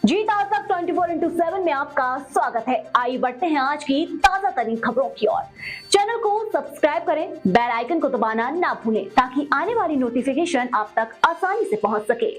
जी ताज़ा 24/7 में आपका स्वागत है। आइए बढ़ते हैं आज की ताजा तरीन खबरों की ओर। चैनल को सब्सक्राइब करें, बेल आइकन को दबाना ना भूलें ताकि आने वाली नोटिफिकेशन आप तक आसानी से पहुंच सके।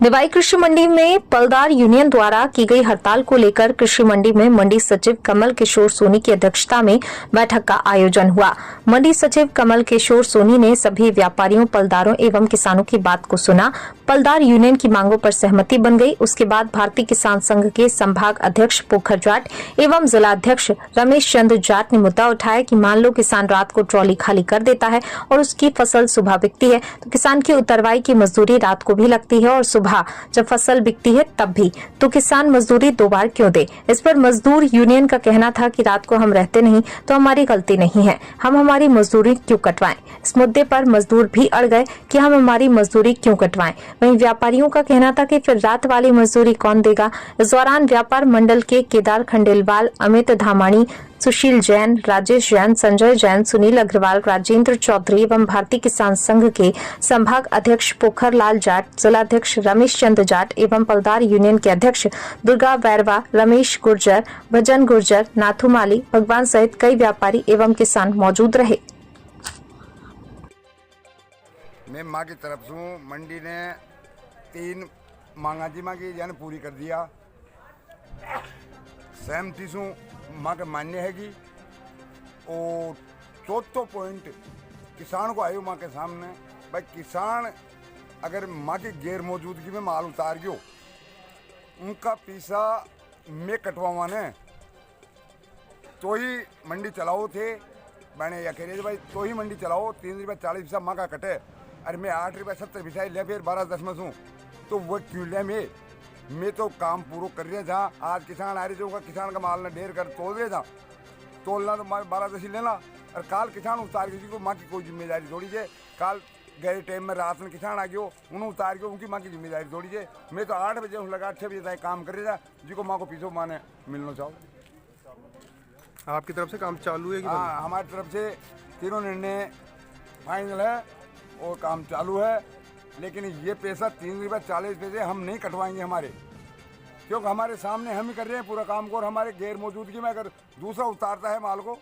निवाई कृषि मंडी में पलदार यूनियन द्वारा की गई हड़ताल को लेकर कृषि मंडी में मंडी सचिव कमल किशोर सोनी की अध्यक्षता में बैठक का आयोजन हुआ। मंडी सचिव कमल किशोर सोनी ने सभी व्यापारियों, पलदारों एवं किसानों की बात को सुना। पलदार यूनियन की मांगों पर सहमति बन गई। उसके बाद भारतीय किसान संघ के संभाग अध्यक्ष पोखर जाट एवं जिलाध्यक्ष रमेश चंद्र जाट ने मुद्दा उठाया कि मान लो किसान रात को ट्रॉली खाली कर देता है और उसकी फसल सुबह बिकती है तो किसान की उतरवाई की मजदूरी रात को भी लगती है और सुबह जब फसल बिकती है तब भी, तो किसान मजदूरी 2 बार क्यों दे। इस पर मजदूर यूनियन का कहना था कि रात को हम रहते नहीं तो हमारी गलती नहीं है, हम हमारी मजदूरी क्यों कटवाएं। इस मुद्दे पर मजदूर भी अड़ गए कि हम हमारी मजदूरी क्यों कटवाएं। वहीं व्यापारियों का कहना था कि फिर रात वाली मजदूरी कौन देगा। इस दौरान व्यापार मंडल के केदार खंडेलवाल, अमित धामाणी, सुशील जैन, राजेश जैन, संजय जैन, सुनील अग्रवाल, राजेंद्र चौधरी एवं भारतीय किसान संघ के संभाग अध्यक्ष पोखरलाल जाट, जिलाध्यक्ष रमेश चंद्र जाट एवं पलदार यूनियन के अध्यक्ष दुर्गा बैरवा, रमेश गुर्जर, भजन गुर्जर, नाथू माली, भगवान सहित कई व्यापारी एवं किसान मौजूद रहे। मैं माँ की तरफ से मंडी ने 3 मांगा जी माँ की यानी पूरी कर दिया। सहमति से माँ के मान्य है कि और चौथा पॉइंट किसान को आयो माँ के सामने भाई किसान अगर माँ की गैर मौजूदगी में माल उतार गयो उनका पैसा मैं कटवावा ने तो ही मंडी चलाओ थे मैंने या कह रहे भाई तो ही मंडी चलाओ। 3 रुपये 40 पैसा माँ का कटे, अरे मैं 8 रुपये 70 पैसा ले फिर 12-10 में सूँ तो वो क्यों ले। मैं तो काम पूरा कर रहे था। आज किसान आ रहे जो किसान का माल ने ढेर कर तोल रहे था, तोलना तो 12-10 लेना और काल किसान उतार गए को माँ की कोई जिम्मेदारी थोड़ी है। काल गए टाइम में रात में किसान आ गयो उन्हें उतार गयो उनकी माँ की जिम्मेदारी थोड़ी है। मैं तो 8 बजे लगा 6 बजे तक काम कर रहा था जिसको माँ को पीछो माँ ने मिलना चाहो। आपकी तरफ से काम चालू है कि हाँ, हमारी तरफ से तीनों निर्णय फाइनल है और काम चालू है। लेकिन ये पैसा 3 रुपये 40 पैसे हम नहीं कटवाएंगे हमारे, क्योंकि हमारे सामने हम ही कर रहे हैं पूरा काम को और हमारे गैर मौजूदगी में अगर दूसरा उतारता है माल को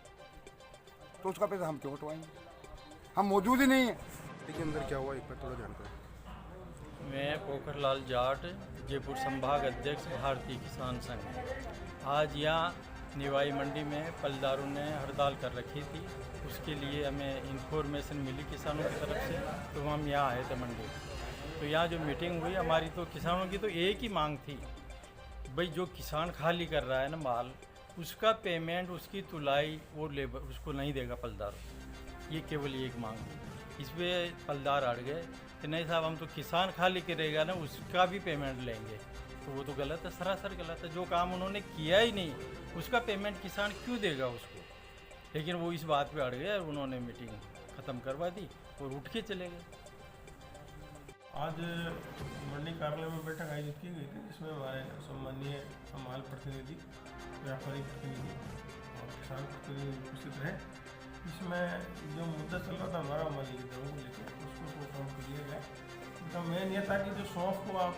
तो उसका पैसा हम क्यों कटवाएंगे, हम मौजूद ही नहीं है। के अंदर क्या हुआ एक बार थोड़ा जानकारी। मैं पोखरलाल जाट, जयपुर संभाग अध्यक्ष भारतीय किसान संघ। आज यहाँ निवाई मंडी में पलदारों ने हड़ताल कर रखी थी, उसके लिए हमें इन्फॉर्मेशन मिली किसानों की तरफ से तो हम यहाँ आए थे मंडी। तो यहाँ जो मीटिंग हुई हमारी तो किसानों की तो एक ही मांग थी भाई जो किसान खाली कर रहा है ना माल उसका पेमेंट उसकी तुलाई वो लेबर उसको नहीं देगा पलदार, ये केवल एक मांग थी। इस पर पलदार अड़ गए कि नहीं साहब हम तो किसान खाली करेगा ना उसका भी पेमेंट लेंगे, तो वो तो गलत है, सरासर गलत है। जो काम उन्होंने किया ही नहीं उसका पेमेंट किसान क्यों देगा उसको। लेकिन वो इस बात पे अड़ गए और उन्होंने मीटिंग ख़त्म करवा दी और उठ के चले गए। आज मंडी कार्यालय में बैठक आयोजित की गई थी जिसमें हमारे सम्मानीय माल प्रतिनिधि, व्यापारी प्रतिनिधि और किसान प्रतिनिधि उपस्थित रहे। इसमें जो मुद्दा चल रहा था हमारा माली की दरों को लेकर उसको काउंट कर लिया गया। उनका मेन ये था कि जो सौंफ को आप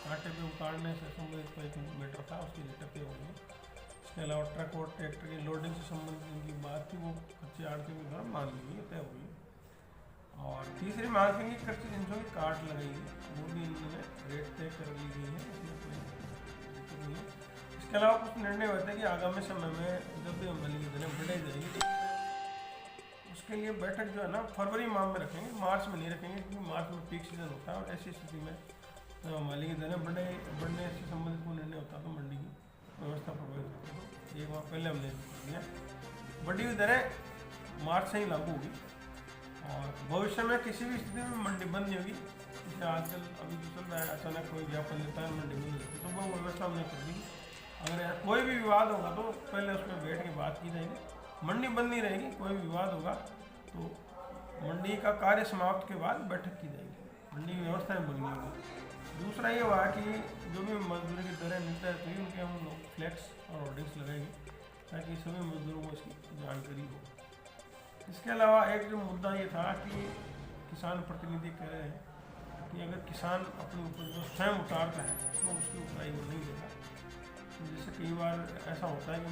कांटे पे उतारने से संबंधित कोई एक मैटर था उसकी रेट पे होगी। इसके अलावा ट्रक और ट्रैक्टर की लोडिंग से संबंधित उनकी बात थी वो कच्चे आड़ती के द्वारा मान ली गई, तय हुई। और तीसरी मांग थी कि कच्चे जिनसों की काट लगाई वो भी इन्होंने रेट तय कर ली गई है, इसमें कोई दिक्कत नहीं है। इसके अलावा कुछ निर्णय हुए थे कि आगामी समय में जब भी मंडी की दरें बढ़ाई जाएगी उसके लिए बैठक जो है ना फरवरी माह में रखेंगे, मार्च में नहीं रखेंगे क्योंकि मार्च में पीक सीजन होता है और ऐसी स्थिति में माली की दरें बढ़ने से संबंधित कोई निर्णय होता है तो मंडी की व्यवस्था प्रभावित होती है। एक माह पहले हमने दिया बढ़ी हुई दरें मार्च से ही लागू होगी और भविष्य में किसी भी स्थिति में मंडी बंद नहीं होगी। जैसे आजकल अभी जो चल रहा है अचानक कोई ज्ञापन देता है मंडी बंद होती है तो वो व्यवस्था हमने कर दी। अगर कोई भी विवाद होगा तो पहले उस पर बैठ के बात की जाएगी। मंडी बंद नहीं रहेगी, कोई भी विवाद होगा तो मंडी का कार्य समाप्त के बाद बैठक की जाएगी, मंडी की व्यवस्था में बननी होगी। दूसरा ये हुआ कि जो भी मजदूरी की दरें निर्धारित हुई उनके हम लोग फ्लैक्स और होर्डिंग्स लगाएंगे ताकि सभी मजदूरों को इसकी जानकारी हो। इसके अलावा एक जो मुद्दा ये था कि किसान प्रतिनिधि कह रहे हैं कि अगर किसान अपनी उपज को स्वयं उतारता है तो उसकी उतराई वो नहीं देगा। तो जैसे कई बार ऐसा होता है कि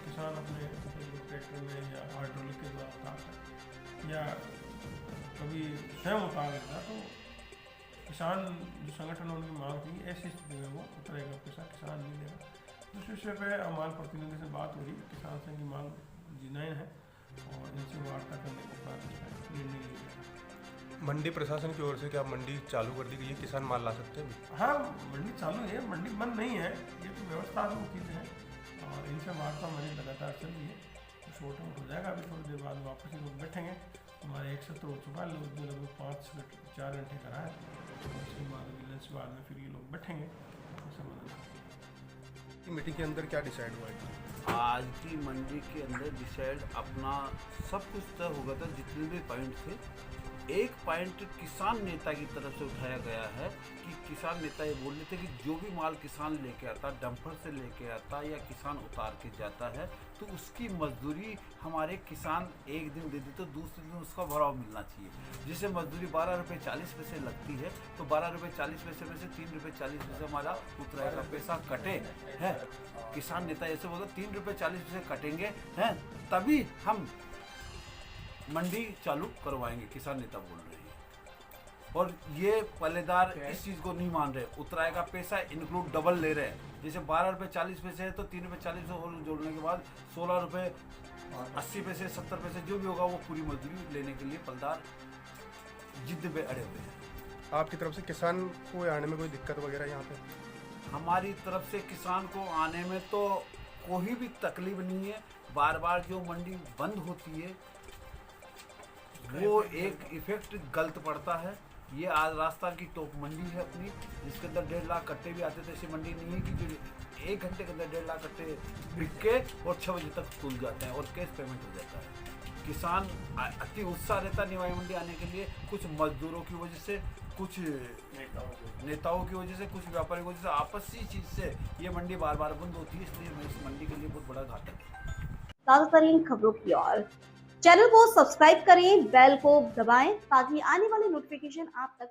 किसान अपने उपज को ट्रैक्टर में या हाइड्रोलिक के द्वारा उतारता है या कभी स्वयं उतार देता, तो किसान जो संगठन उनकी मांग की ऐसी स्थिति में वो उतरेगा पैसा किसान नहीं देगा। दूसरे विषय पर हमारे प्रतिनिधि से बात हो रही है, किसान संघ की मांग G9 है और इनसे वार्ता करने के बाद निर्णय लिया जाएगा। मंडी प्रशासन की ओर से क्या मंडी चालू कर दी गई है, किसान माल ला सकते हैं? हाँ, मंडी चालू है, मंडी बंद नहीं है, ये तो व्यवस्थात्मक चीज़ें हैं और इनसे वार्ता हमारी लगातार चल रही है। तो शॉर्ट आउट हो जाएगा, अभी थोड़ी देर बाद वापस ही लोग बैठेंगे। हमारे एक सत्र हो चुका है, लोग लगभग 5-4 घंटे करा है, उसके बाद लंच बाद में फिर ये लोग बैठेंगे। मीटिंग के अंदर क्या डिसाइड हुआ है? आज की मंडी के अंदर डिसाइड अपना सब कुछ तय हो गया था। जितने भी पॉइंट थे, एक पॉइंट किसान नेता की तरफ से उठाया गया है कि किसान नेता ये बोल रहे थे कि जो भी माल किसान लेके आता, डंपर से लेके आता या किसान उतार के जाता है, तो उसकी मजदूरी हमारे किसान एक दिन दे दे तो दूसरे दिन उसका भराव मिलना चाहिए। जैसे मजदूरी 12 रुपये 40 पैसे लगती है, तो 12 रुपये 40 पैसे में से 3 रुपये 40 पैसे हमारा उतराई का पैसा कटे है। किसान नेता ऐसे बोलते 3 रुपये 40 पैसे कटेंगे हैं, तभी हम मंडी चालू करवाएंगे, किसान नेता बोल रहे हैं। और ये पल्लेदार इस चीज़ को नहीं मान रहे, उतराई का पैसा इंक्लूड डबल ले रहे हैं। जैसे 12 रुपये 40 पैसे है तो 3 रुपये 40 पैसे और जोड़ने के बाद 16 रुपये 80 पैसे 70 पैसे जो भी होगा वो पूरी मजदूरी लेने के लिए पल्लेदार जिद पे अड़े हुए हैं। आपकी तरफ से किसान को आने में कोई दिक्कत वगैरह यहाँ पे? हमारी तरफ से किसान को आने में तो कोई भी तकलीफ नहीं है। बार बार जो मंडी बंद होती है वो एक इफेक्ट गलत पड़ता है। ये आज राजस्थान की टॉप मंडी है अपनी, जिसके अंदर 1.5 लाख कट्टे भी आते थे। ऐसी मंडी नहीं है कि जो 1 घंटे के अंदर 1.5 लाख कट्टे बिक के और 6 बजे तक खुल जाते हैं और कैश पेमेंट हो जाता है। किसान अति उत्साह रहता है निवाई मंडी आने के लिए। कुछ मजदूरों की वजह से, कुछ नेताओं की वजह से, कुछ व्यापारियों की वजह से, आपसी चीज़ से ये मंडी बार बार बंद होती है। इसलिए इस मंडी के लिए बहुत बड़ा घाटा है। ताज़ा तरीन खबरों की ओर चैनल को सब्सक्राइब करें, बेल को दबाएं ताकि आने वाली नोटिफिकेशन आप तक